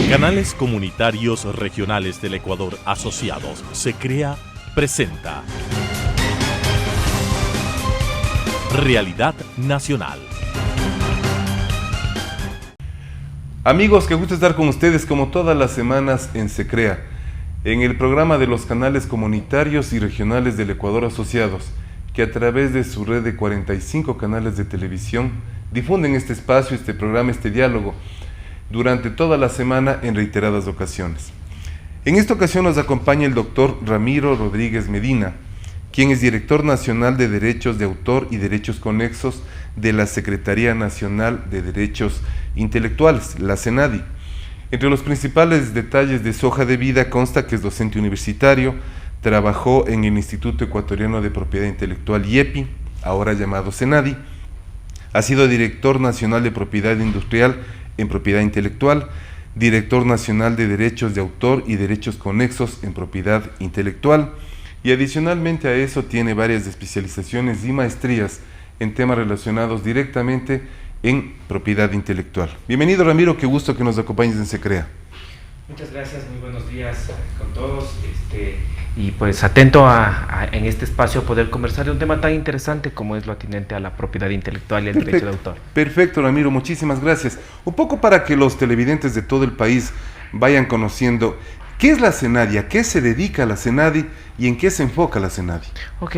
Canales Comunitarios Regionales del Ecuador Asociados, SECREA, presenta Realidad Nacional. Amigos, qué gusto estar con ustedes como todas las semanas en SECREA, en el programa de los canales comunitarios y regionales del Ecuador Asociados, que a través de su red de 45 canales de televisión difunden este espacio, este programa, este diálogo, durante toda la semana en reiteradas ocasiones. En esta ocasión nos acompaña el doctor Ramiro Rodríguez Medina, quien es director nacional de Derechos de Autor y Derechos Conexos de la Secretaría Nacional de Derechos Intelectuales, la SENADI. Entre los principales detalles de su hoja de vida consta que es docente universitario, trabajó en el Instituto Ecuatoriano de Propiedad Intelectual IEPI, ahora llamado SENADI, ha sido director nacional de Propiedad Industrial en Propiedad Intelectual, director nacional de Derechos de Autor y Derechos Conexos en Propiedad Intelectual, y adicionalmente a eso tiene varias especializaciones y maestrías en temas relacionados directamente en propiedad intelectual. Bienvenido, Ramiro, qué gusto que nos acompañes en SECREA. Muchas gracias, muy buenos días con todos. Y pues atento en este espacio a poder conversar de un tema tan interesante como es lo atinente a la propiedad intelectual y el derecho de autor. Perfecto, Ramiro, muchísimas gracias. Un poco para que los televidentes de todo el país vayan conociendo qué es la SENADI, a qué se dedica la SENADI y en qué se enfoca la SENADI. Ok,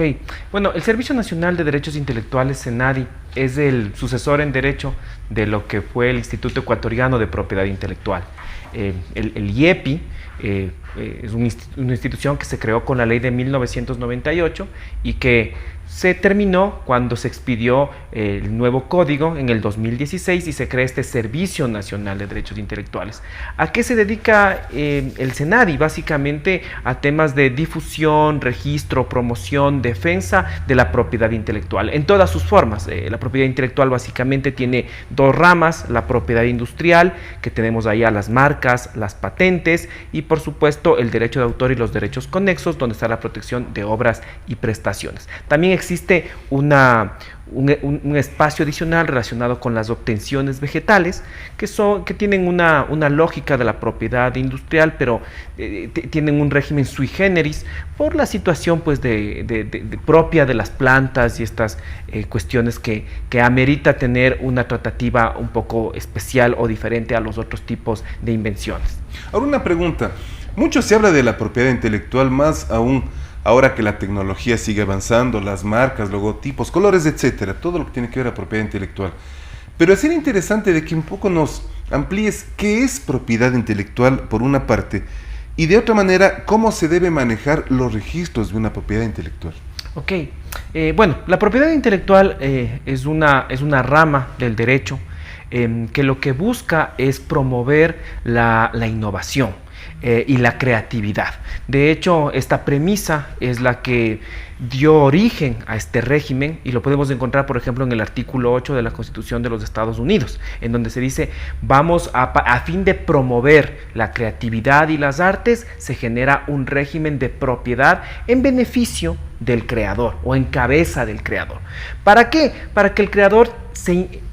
bueno, el Servicio Nacional de Derechos Intelectuales, SENADI, es el sucesor en derecho de lo que fue el Instituto Ecuatoriano de Propiedad Intelectual. El IEPI es una institución que se creó con la ley de 1998 y que se terminó cuando se expidió el nuevo código en el 2016 y se crea este Servicio Nacional de Derechos Intelectuales. ¿A qué se dedica el SENADI? Básicamente a temas de difusión, registro, promoción, defensa de la propiedad intelectual en todas sus formas. La propiedad intelectual básicamente tiene dos ramas: la propiedad industrial, que tenemos ahí a las marcas, las patentes, y por supuesto el derecho de autor y los derechos conexos, donde está la protección de obras y prestaciones. También existe un espacio adicional relacionado con las obtenciones vegetales, que tienen una lógica de la propiedad industrial, pero tienen un régimen sui generis por la situación pues propia de las plantas y estas cuestiones que amerita tener una tratativa un poco especial o diferente a los otros tipos de invenciones. Ahora una pregunta, mucho se habla de la propiedad intelectual, más aún ahora que la tecnología sigue avanzando, las marcas, logotipos, colores, etcétera, todo lo que tiene que ver a propiedad intelectual. Pero sería interesante de que un poco nos amplíes qué es propiedad intelectual por una parte y de otra manera cómo se debe manejar los registros de una propiedad intelectual. Ok, bueno, la propiedad intelectual es una rama del derecho que lo que busca es promover la innovación y la creatividad. De hecho, esta premisa es la que dio origen a este régimen y lo podemos encontrar, por ejemplo, en el artículo 8 de la Constitución de los Estados Unidos, en donde se dice: vamos a fin de promover la creatividad y las artes, se genera un régimen de propiedad en beneficio del creador o en cabeza del creador. ¿Para qué? Para que el creador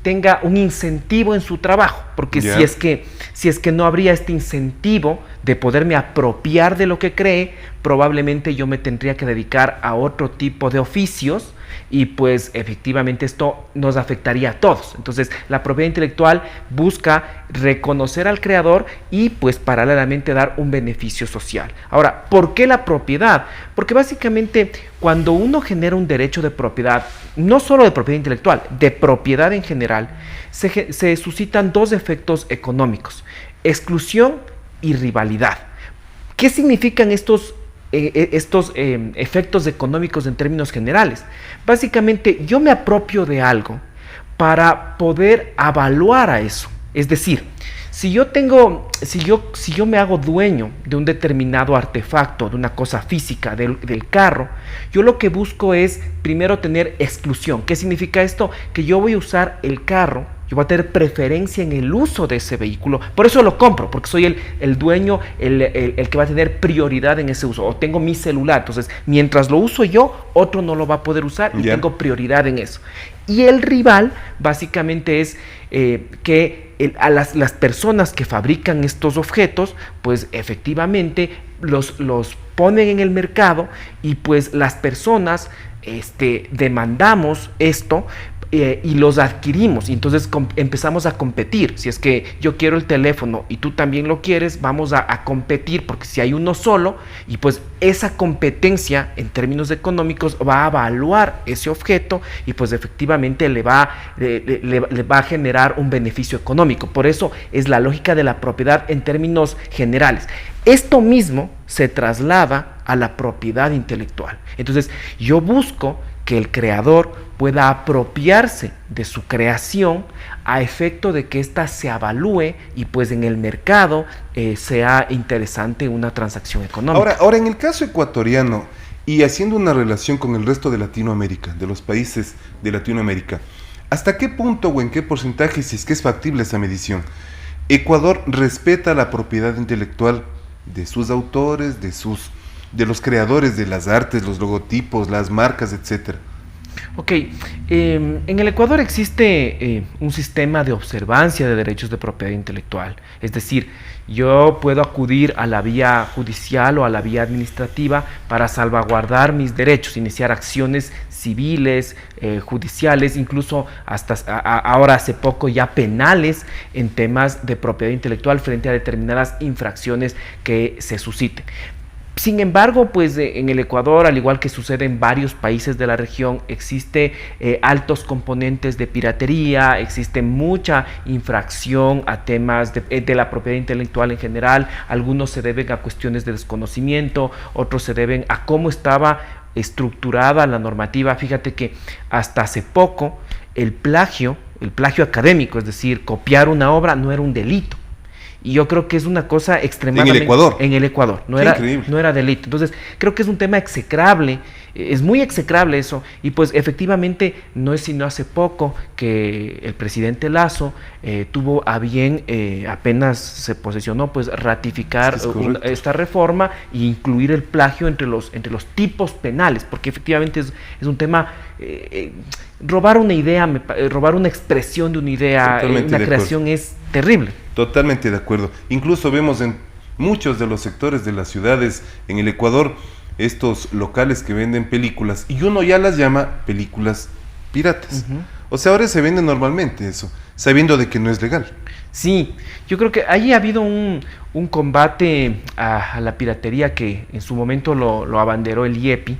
tenga un incentivo en su trabajo, porque si es que no habría este incentivo de poderme apropiar de lo que cree, probablemente yo me tendría que dedicar a otro tipo de oficios y pues efectivamente esto nos afectaría a todos. Entonces la propiedad intelectual busca reconocer al creador y pues paralelamente dar un beneficio social. Ahora, ¿por qué la propiedad? Porque básicamente cuando uno genera un derecho de propiedad, no solo de propiedad intelectual, de propiedad en general, se suscitan dos efectos económicos: exclusión y rivalidad. ¿Qué significan estos efectos económicos en términos generales? Básicamente, yo me apropio de algo para poder evaluar a eso. Es decir, si yo me hago dueño de un determinado artefacto, de una cosa física, del carro, yo lo que busco es primero tener exclusión. ¿Qué significa esto? Que yo voy a usar el carro, yo voy a tener preferencia en el uso de ese vehículo, por eso lo compro, porque soy el dueño, el que va a tener prioridad en ese uso. O tengo mi celular, entonces mientras lo uso yo, otro no lo va a poder usar y tengo prioridad en eso. Y el rival básicamente es que a las personas que fabrican estos objetos, pues efectivamente los ponen en el mercado y pues las personas demandamos esto y los adquirimos, y entonces empezamos a competir. Si es que yo quiero el teléfono y tú también lo quieres, vamos a competir, porque si hay uno solo, y pues esa competencia en términos económicos va a evaluar ese objeto y pues efectivamente le va a generar un beneficio económico. Por eso es la lógica de la propiedad en términos generales. Esto mismo se traslada a la propiedad intelectual. Entonces yo busco que el creador pueda apropiarse de su creación a efecto de que ésta se avalúe y pues en el mercado sea interesante una transacción económica. Ahora, en el caso ecuatoriano, y haciendo una relación con el resto de Latinoamérica, de los países de Latinoamérica, ¿hasta qué punto o en qué porcentaje, si es que es factible esa medición, Ecuador respeta la propiedad intelectual de sus autores, de los creadores de las artes, los logotipos, las marcas, etcétera? Ok, en el Ecuador existe un sistema de observancia de derechos de propiedad intelectual. Es decir, yo puedo acudir a la vía judicial o a la vía administrativa para salvaguardar mis derechos, iniciar acciones civiles, judiciales, incluso hasta ahora hace poco ya penales en temas de propiedad intelectual frente a determinadas infracciones que se susciten. Sin embargo, pues en el Ecuador, al igual que sucede en varios países de la región, existe altos componentes de piratería, existe mucha infracción a temas de la propiedad intelectual en general. Algunos se deben a cuestiones de desconocimiento, otros se deben a cómo estaba estructurada la normativa. Fíjate que hasta hace poco el plagio académico, es decir, copiar una obra no era un delito. Y yo creo que es una cosa extremadamente... En el Ecuador. No era delito. Entonces, creo que es un tema execrable, es muy execrable eso, y pues efectivamente no es sino hace poco que el presidente Lasso tuvo a bien, apenas se posesionó, pues ratificar esta reforma e incluir el plagio entre los tipos penales, porque efectivamente es un tema... robar una idea, robar una expresión de una idea, una creación es terrible. Totalmente de acuerdo. Incluso vemos en muchos de los sectores de las ciudades en el Ecuador estos locales que venden películas y uno ya las llama películas piratas. O sea, ahora se vende normalmente eso, sabiendo de que no es legal. Sí, yo creo que ahí ha habido un combate a la piratería que en su momento lo abanderó el IEPI.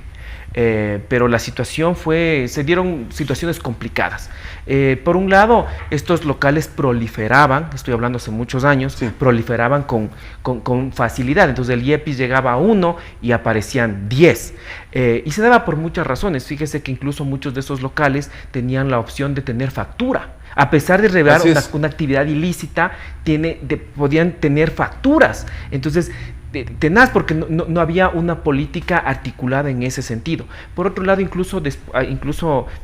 Pero la situación se dieron situaciones complicadas. Por un lado, estos locales proliferaban, estoy hablando hace muchos años, sí, proliferaban con facilidad. Entonces el IEPI llegaba a 1 y aparecían 10. Y se daba por muchas razones. Fíjese que incluso muchos de esos locales tenían la opción de tener factura. A pesar de revelar una actividad ilícita, podían tener facturas. Entonces, tenaz, porque no había una política articulada en ese sentido. Por otro lado, incluso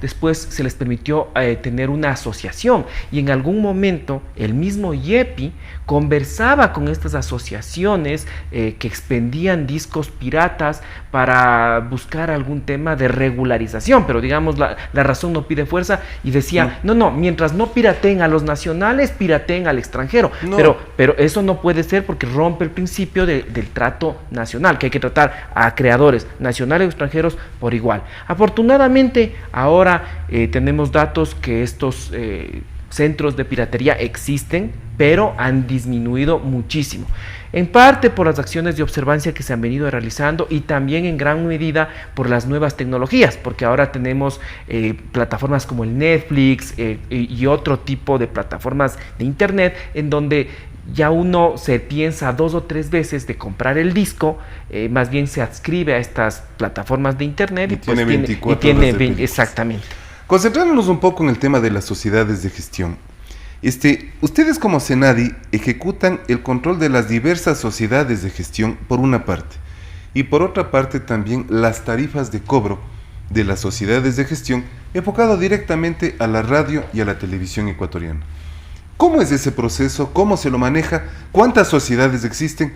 después se les permitió tener una asociación, y en algún momento el mismo IEPI conversaba con estas asociaciones que expendían discos piratas para buscar algún tema de regularización, pero digamos la razón no pide fuerza, y decía, no, mientras no pirateen a los nacionales, pirateen al extranjero. No. Pero eso no puede ser, porque rompe el principio del trato nacional, que hay que tratar a creadores nacionales y extranjeros por igual. Afortunadamente, ahora tenemos datos que estos centros de piratería existen, pero han disminuido muchísimo. En parte por las acciones de observancia que se han venido realizando, y también en gran medida por las nuevas tecnologías, porque ahora tenemos plataformas como el Netflix y otro tipo de plataformas de internet, en donde ya uno se piensa 2 o 3 veces de comprar el disco, más bien se adscribe a estas plataformas de internet y tiene 24 horas de exactamente. Concentrándonos un poco en el tema de las sociedades de gestión. Ustedes como Senadi ejecutan el control de las diversas sociedades de gestión por una parte, y por otra parte también las tarifas de cobro de las sociedades de gestión, enfocado directamente a la radio y a la televisión ecuatoriana. ¿Cómo es ese proceso? ¿Cómo se lo maneja? ¿Cuántas sociedades existen?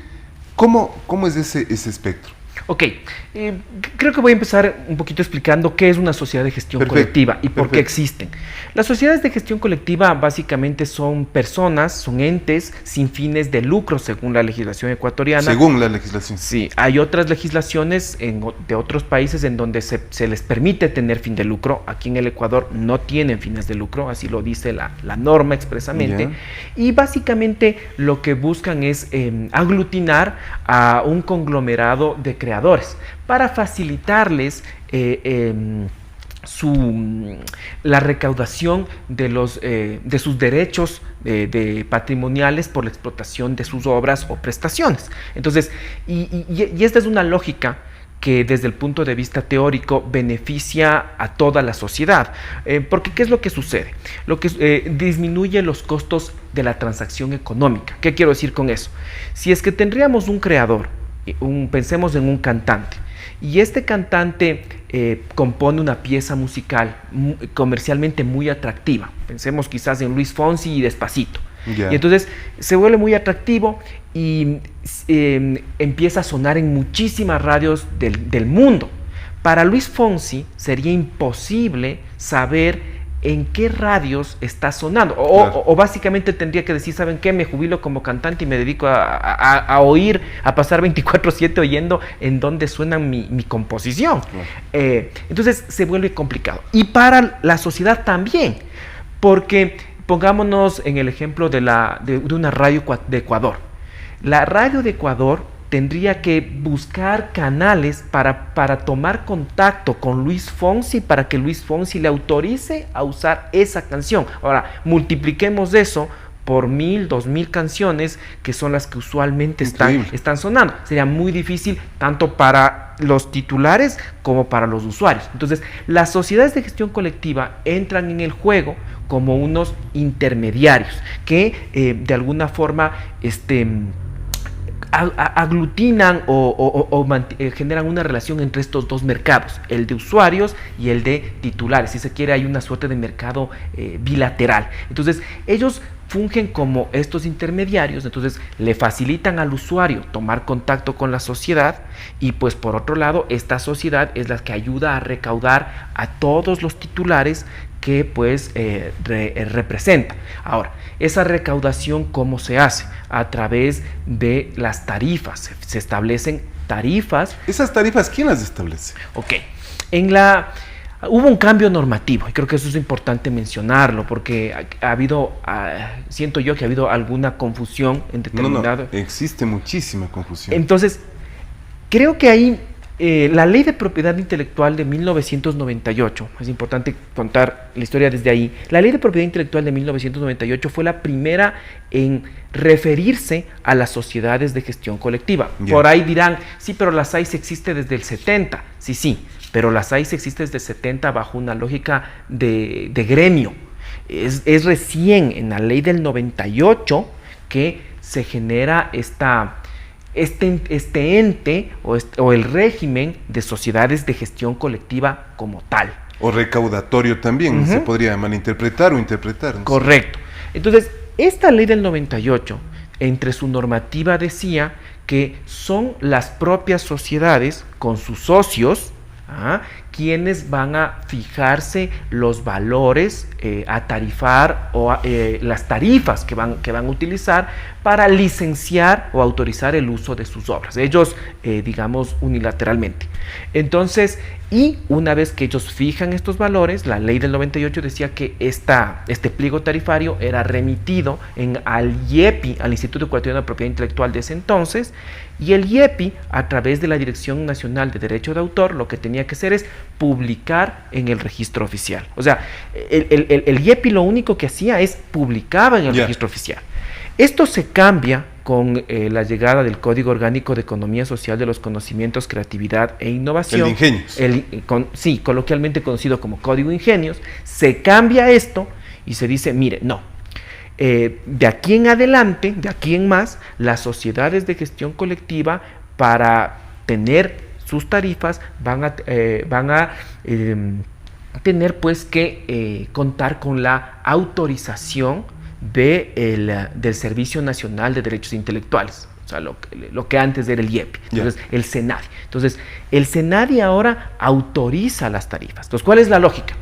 ¿Cómo es ese espectro? Ok, creo que voy a empezar un poquito explicando qué es una sociedad de gestión colectiva y por qué existen. Las sociedades de gestión colectiva básicamente son personas, son entes sin fines de lucro según la legislación ecuatoriana. Según la legislación. Sí, hay otras legislaciones de otros países en donde se les permite tener fin de lucro. Aquí en el Ecuador no tienen fines de lucro, así lo dice la norma expresamente. Yeah. Y básicamente lo que buscan es aglutinar a un conglomerado de creadores para facilitarles la recaudación de sus derechos patrimoniales por la explotación de sus obras o prestaciones. Entonces, y esta es una lógica que desde el punto de vista teórico beneficia a toda la sociedad. Porque ¿qué es lo que sucede? Lo que disminuye los costos de la transacción económica. ¿Qué quiero decir con eso? Si es que tendríamos un creador, pensemos en un cantante, y este cantante compone una pieza musical comercialmente muy atractiva. Pensemos quizás en Luis Fonsi y Despacito. Yeah. Y entonces se vuelve muy atractivo y empieza a sonar en muchísimas radios del mundo. Para Luis Fonsi sería imposible saber en qué radios está sonando. Claro. O básicamente tendría que decir, ¿saben qué? Me jubilo como cantante y me dedico a oír, a pasar 24/7 oyendo en dónde suena mi composición. Claro. Entonces se vuelve complicado. Y para la sociedad también, porque pongámonos en el ejemplo de una radio de Ecuador. La radio de Ecuador tendría que buscar canales para tomar contacto con Luis Fonsi para que Luis Fonsi le autorice a usar esa canción. Ahora, multipliquemos eso por 1,000, 2,000 canciones que son las que usualmente están sonando. Sería muy difícil tanto para los titulares como para los usuarios. Entonces, las sociedades de gestión colectiva entran en el juego como unos intermediarios que de alguna forma aglutinan o generan una relación entre estos dos mercados, el de usuarios y el de titulares. Si se quiere, hay una suerte de mercado bilateral. Entonces, ellos fungen como estos intermediarios, entonces le facilitan al usuario tomar contacto con la sociedad y pues por otro lado, esta sociedad es la que ayuda a recaudar a todos los titulares que pues representa. Ahora, esa recaudación, ¿cómo se hace? A través de las tarifas. Se establecen tarifas. ¿Esas tarifas quién las establece? Ok. Hubo un cambio normativo y creo que eso es importante mencionarlo porque siento yo que ha habido alguna confusión en determinado... No, existe muchísima confusión. Entonces, creo que ahí la Ley de Propiedad Intelectual de 1998, es importante contar la historia desde ahí. La Ley de Propiedad Intelectual de 1998 fue la primera en referirse a las sociedades de gestión colectiva. Yeah. Por ahí dirán, sí, pero la SAIS existe desde el 70. Sí, pero la SAIS existe desde el 70 bajo una lógica de gremio. Es recién en la Ley del 98 que se genera este ente o el régimen de sociedades de gestión colectiva como tal. O recaudatorio también, se podría malinterpretar o interpretar. ¿No? Correcto. Entonces, esta ley del 98, entre su normativa decía que son las propias sociedades con sus socios quienes van a fijarse los valores a tarifar o las tarifas que van a utilizar para licenciar o autorizar el uso de sus obras. Ellos, digamos, unilateralmente. Entonces, y una vez que ellos fijan estos valores, la ley del 98 decía que este pliego tarifario era remitido al IEPI, al Instituto Ecuatoriano de Propiedad Intelectual de ese entonces, y el IEPI, a través de la Dirección Nacional de Derecho de Autor, lo que tenía que hacer es publicar en el registro oficial. O sea, el IEPI lo único que hacía es publicaba en el registro oficial. Esto se cambia con la llegada del Código Orgánico de Economía Social de los Conocimientos, Creatividad e Innovación. El de Ingenios. Sí, coloquialmente conocido como Código Ingenios. Se cambia esto y se dice, mire, no. De aquí en adelante, de aquí en más, las sociedades de gestión colectiva para tener sus tarifas van a tener pues que contar con la autorización del Servicio Nacional de Derechos Intelectuales. o sea, lo que antes era el IEPI, entonces el SENADI. Entonces, el SENADI ahora autoriza las tarifas. Entonces, ¿cuál es la lógica?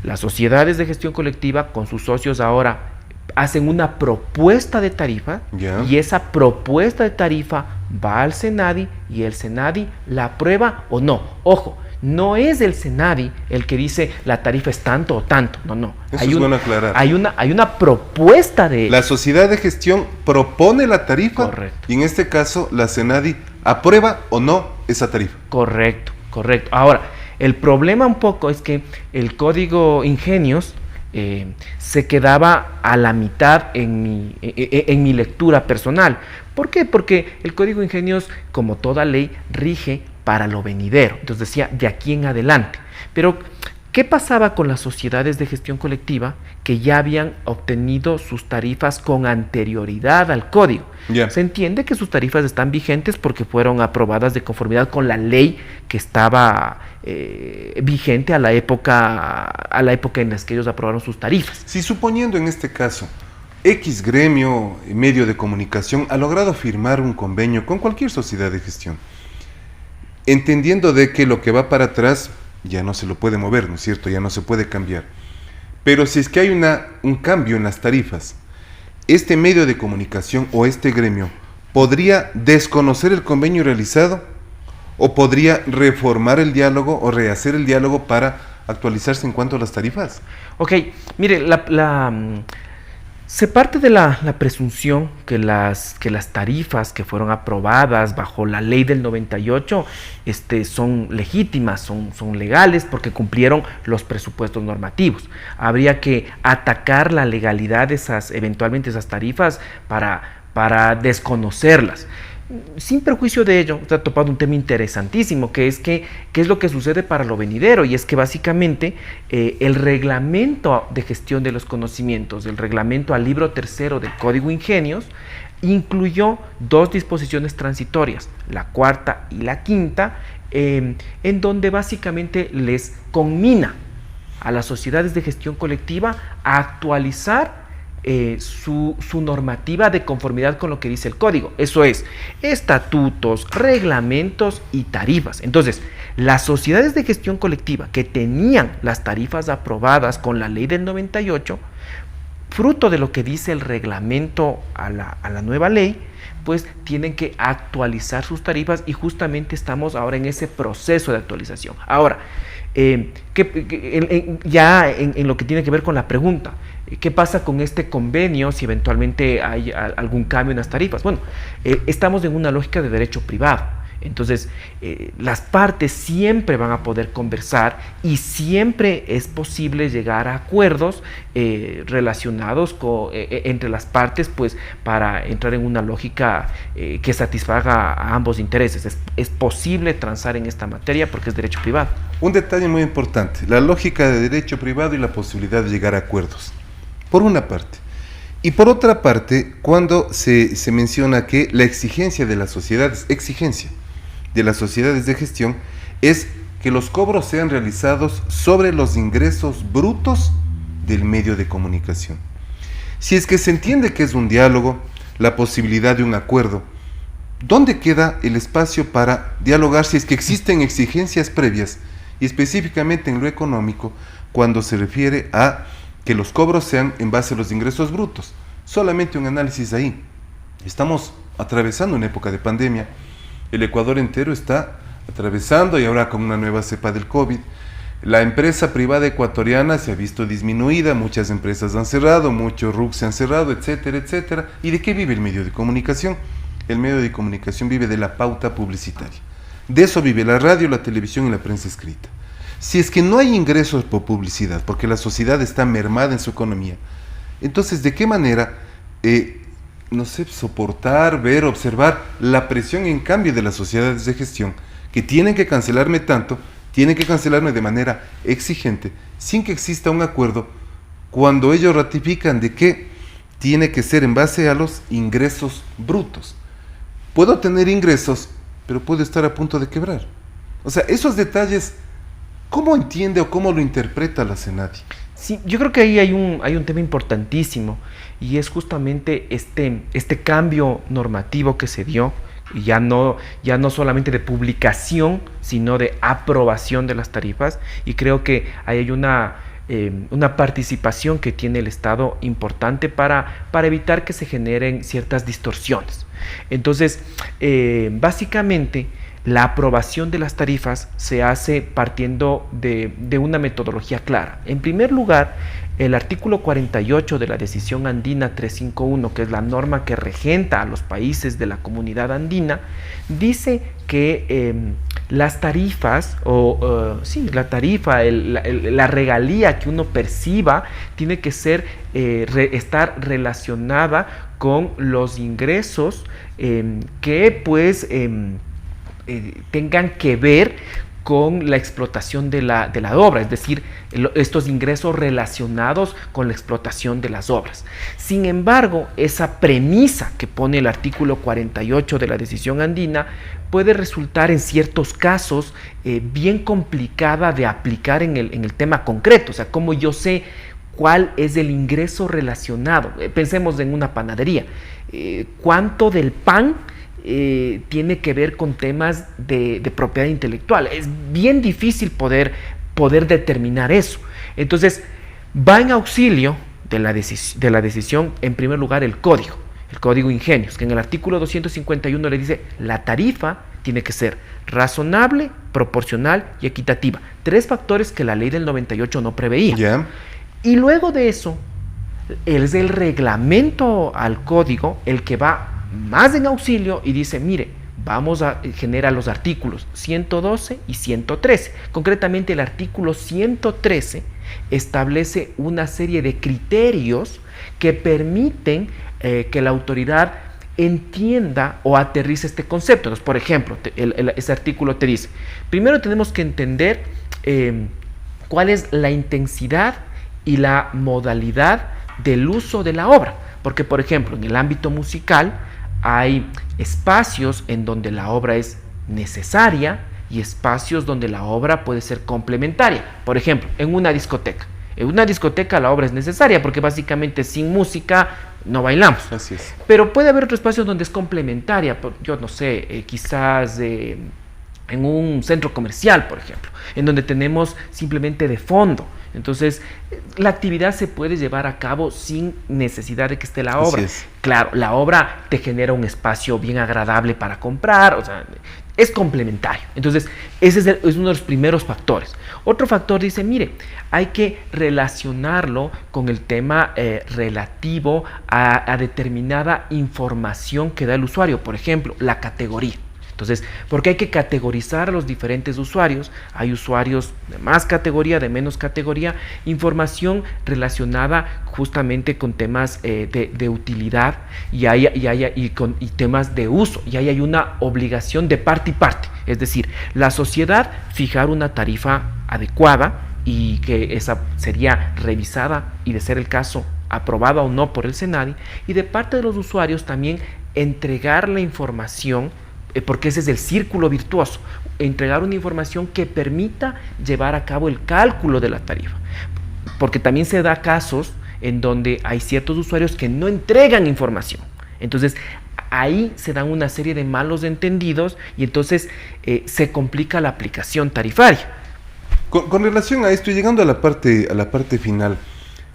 Las sociedades de gestión colectiva con sus socios ahora hacen una propuesta de tarifa y esa propuesta de tarifa va al SENADI y el SENADI la aprueba o no. Ojo, no es el SENADI el que dice la tarifa es tanto o tanto, no. Eso es bueno aclarar. Hay una propuesta de... La sociedad de gestión propone la tarifa. Correcto. Y en este caso la SENADI aprueba o no esa tarifa. Correcto. Ahora, el problema un poco es que el código Ingenios se quedaba a la mitad en mi lectura personal. ¿Por qué? Porque el código Ingenios, como toda ley, rige para lo venidero. Entonces decía, de aquí en adelante. Pero, ¿qué pasaba con las sociedades de gestión colectiva que ya habían obtenido sus tarifas con anterioridad al código? Se entiende que sus tarifas están vigentes porque fueron aprobadas de conformidad con la ley que estaba vigente a la época en la que ellos aprobaron sus tarifas. Si suponiendo en este caso, X gremio, medio de comunicación, ha logrado firmar un convenio con cualquier sociedad de gestión, entendiendo de que lo que va para atrás ya no se lo puede mover, ¿no es cierto? Ya no se puede cambiar. Pero si es que hay un cambio en las tarifas, este medio de comunicación o este gremio podría desconocer el convenio realizado o podría reformar el diálogo o rehacer el diálogo para actualizarse en cuanto a las tarifas. Ok, mire, se parte de la presunción que las tarifas que fueron aprobadas bajo la ley del 98 son legítimas, son legales porque cumplieron los presupuestos normativos. Habría que atacar la legalidad de eventualmente esas tarifas para desconocerlas. Sin perjuicio de ello, usted ha topado un tema interesantísimo, que es qué es lo que sucede para lo venidero, y es que básicamente el reglamento de gestión de los conocimientos, el reglamento al libro tercero del Código Ingenios, incluyó dos disposiciones transitorias, la cuarta y la quinta, en donde básicamente les conmina a las sociedades de gestión colectiva a actualizar su normativa de conformidad con lo que dice el código. Eso es, estatutos, reglamentos y tarifas. Entonces, las sociedades de gestión colectiva que tenían las tarifas aprobadas con la ley del 98, fruto de lo que dice el reglamento a la nueva ley, pues tienen que actualizar sus tarifas, y justamente estamos ahora en ese proceso de actualización. Ahora, ya en lo que tiene que ver con la pregunta, ¿qué pasa con este convenio si eventualmente hay algún cambio en las tarifas? Bueno, estamos en una lógica de derecho privado. Entonces, las partes siempre van a poder conversar y siempre es posible llegar a acuerdos relacionados entre las partes, pues para entrar en una lógica que satisfaga a ambos intereses. Es posible transar en esta materia porque es derecho privado. Un detalle muy importante, la lógica de derecho privado y la posibilidad de llegar a acuerdos, por una parte. Y por otra parte, cuando se menciona que la exigencia de las sociedades, de las sociedades de gestión, es que los cobros sean realizados sobre los ingresos brutos del medio de comunicación. Si es que se entiende que es un diálogo, la posibilidad de un acuerdo, ¿dónde queda el espacio para dialogar si es que existen exigencias previas, y específicamente en lo económico, cuando se refiere a que los cobros sean en base a los ingresos brutos? Solamente un análisis ahí. Estamos atravesando una época de pandemia. El Ecuador entero está atravesando, y ahora con una nueva cepa del COVID. La empresa privada ecuatoriana se ha visto disminuida, muchas empresas han cerrado, muchos RUC se han cerrado, etcétera, etcétera. ¿Y de qué vive el medio de comunicación? El medio de comunicación vive de la pauta publicitaria. De eso vive la radio, la televisión y la prensa escrita. Si es que no hay ingresos por publicidad, porque la sociedad está mermada en su economía, entonces, ¿de qué manera no sé, soportar, ver, observar la presión en cambio de las sociedades de gestión que tienen que cancelarme tanto, tienen que cancelarme de manera exigente, sin que exista un acuerdo, cuando ellos ratifican de que tiene que ser en base a los ingresos brutos? Puedo tener ingresos, pero puedo estar a punto de quebrar. O sea, esos detalles, ¿cómo entiende o cómo lo interpreta la SENADI? Sí, yo creo que ahí hay un tema importantísimo y es justamente este cambio normativo que se dio, y ya no solamente de publicación, sino de aprobación de las tarifas, y creo que ahí hay una participación que tiene el Estado importante para evitar que se generen ciertas distorsiones. Entonces, básicamente, la aprobación de las tarifas se hace partiendo de una metodología clara. En primer lugar, el artículo 48 de la Decisión Andina 351, que es la norma que regenta a los países de la Comunidad Andina, dice que las tarifas, la regalía que uno perciba, tiene que ser, estar relacionada con los ingresos que pues tengan que ver con la explotación de la obra, es decir, estos ingresos relacionados con la explotación de las obras. Sin embargo, esa premisa que pone el artículo 48 de la Decisión Andina puede resultar en ciertos casos bien complicada de aplicar en el tema concreto. O sea, como yo sé cuál es el ingreso relacionado. Pensemos en una panadería. ¿Cuánto del pan tiene que ver con temas de propiedad intelectual? Es bien difícil poder determinar eso. Entonces, va en auxilio de la decisión, en primer lugar, el código Ingenios, que en el artículo 251 le dice: la tarifa tiene que ser razonable, proporcional y equitativa. 3 factores que la ley del 98 no preveía. Yeah. Y luego de eso, es el reglamento al código el que va más en auxilio y dice: mire, vamos a generar los artículos 112 y 113. Concretamente, el artículo 113 establece una serie de criterios que permiten que la autoridad entienda o aterrice este concepto. Entonces, por ejemplo, ese artículo te dice: primero tenemos que entender cuál es la intensidad y la modalidad del uso de la obra. Porque, por ejemplo, en el ámbito musical hay espacios en donde la obra es necesaria y espacios donde la obra puede ser complementaria. Por ejemplo, en una discoteca. En una discoteca la obra es necesaria porque básicamente sin música no bailamos. Así es. Pero puede haber otros espacios donde es complementaria. Yo no sé, quizás en un centro comercial, por ejemplo, en donde tenemos simplemente de fondo. Entonces, la actividad se puede llevar a cabo sin necesidad de que esté la obra. Claro, la obra te genera un espacio bien agradable para comprar, o sea, es complementario. Entonces, ese es uno de los primeros factores. Otro factor dice: mire, hay que relacionarlo con el tema relativo a determinada información que da el usuario. Por ejemplo, la categoría. Entonces, porque hay que categorizar a los diferentes usuarios. Hay usuarios de más categoría, de menos categoría, información relacionada justamente con temas de utilidad y temas de uso. Y ahí hay una obligación de parte y parte. Es decir, la sociedad fijar una tarifa adecuada y que esa sería revisada y, de ser el caso, aprobada o no por el SENADI. Y de parte de los usuarios también entregar la información, porque ese es el círculo virtuoso, entregar una información que permita llevar a cabo el cálculo de la tarifa, porque también se da casos en donde hay ciertos usuarios que no entregan información. Entonces ahí se dan una serie de malos entendidos y entonces se complica la aplicación tarifaria. Con relación a esto, y llegando a la parte final,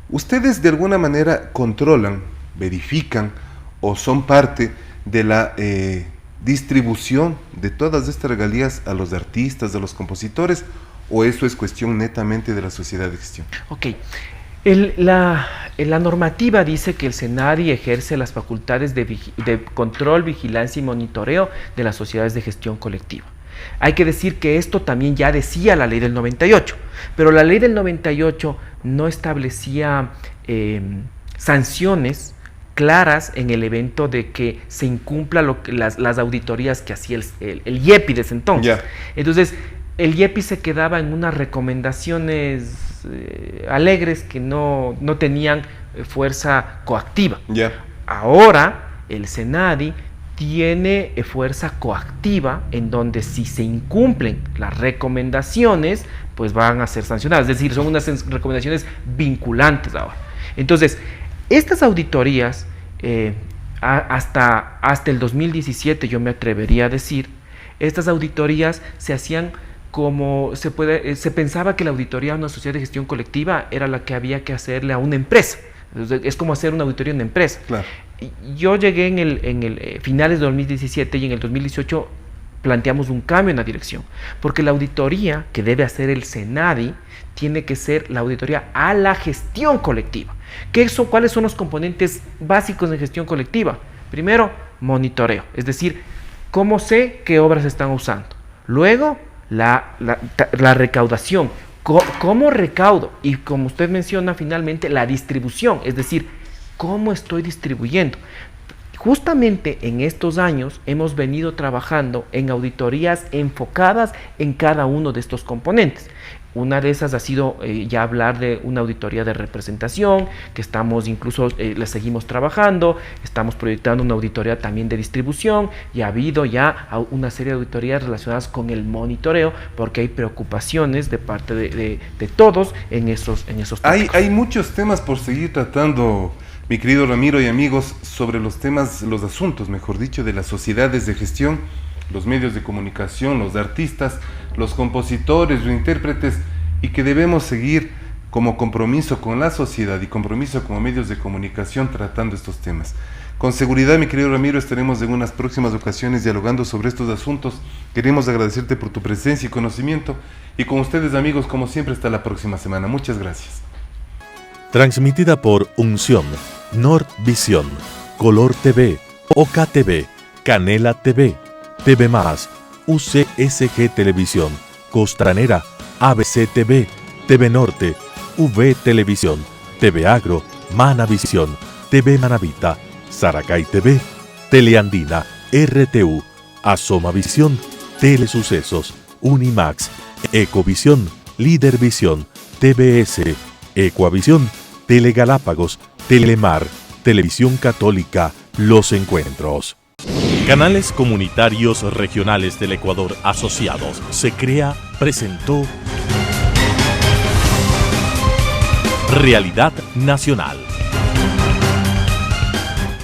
¿ustedes de alguna manera controlan, verifican o son parte de la distribución de todas estas regalías a los artistas, a los compositores, o eso es cuestión netamente de la sociedad de gestión? Ok. La normativa dice que el SENADI ejerce las facultades de control, vigilancia y monitoreo de las sociedades de gestión colectiva. Hay que decir que esto también ya decía la ley del 98, pero la ley del 98 no establecía sanciones claras en el evento de que se incumpla las auditorías que hacía el IEPI desde entonces. Yeah. Entonces, el IEPI se quedaba en unas recomendaciones alegres que no tenían fuerza coactiva. Yeah. Ahora, el SENADI tiene fuerza coactiva, en donde si se incumplen las recomendaciones, pues van a ser sancionadas. Es decir, son unas recomendaciones vinculantes ahora. Entonces, estas auditorías, hasta el 2017, yo me atrevería a decir, estas auditorías se hacían como se pensaba que la auditoría a una sociedad de gestión colectiva era la que había que hacerle a una empresa. Es como hacer una auditoría a una empresa. Claro. Yo llegué en el finales de 2017 y en el 2018 planteamos un cambio en la dirección, porque la auditoría que debe hacer el SENADI tiene que ser la auditoría a la gestión colectiva. ¿Cuáles son los componentes básicos de gestión colectiva? Primero, monitoreo, es decir, cómo sé qué obras se están usando. Luego, la recaudación, cómo recaudo, y como usted menciona, finalmente la distribución, es decir, cómo estoy distribuyendo. Justamente en estos años hemos venido trabajando en auditorías enfocadas en cada uno de estos componentes. Una de esas ha sido ya hablar de una auditoría de representación, que estamos incluso, la seguimos trabajando, estamos proyectando una auditoría también de distribución, y ha habido ya una serie de auditorías relacionadas con el monitoreo, porque hay preocupaciones de parte de todos en esos tópicos. Hay muchos temas por seguir tratando, mi querido Ramiro y amigos, sobre los asuntos, mejor dicho, de las sociedades de gestión, los medios de comunicación, los artistas, los compositores, los intérpretes, y que debemos seguir como compromiso con la sociedad y compromiso como medios de comunicación tratando estos temas. Con seguridad, mi querido Ramiro, estaremos en unas próximas ocasiones dialogando sobre estos asuntos. Queremos agradecerte por tu presencia y conocimiento, y con ustedes, amigos, como siempre, hasta la próxima semana. Muchas gracias. Transmitida por Unción, Nordvisión, Color TV, OKTV, Canela TV, TV+, UCSG Televisión, Costranera, ABC TV, TV Norte, V Televisión, TV Agro, Manavisión, TV Manavita, Saracay TV, Teleandina, RTU, Asomavisión, Telesucesos, Unimax, Ecovisión, Lidervisión, TBS, Ecuavisión, Telegalápagos, Telemar, Televisión Católica, Los Encuentros. Canales Comunitarios Regionales del Ecuador Asociados, SECREA, presentó Realidad Nacional.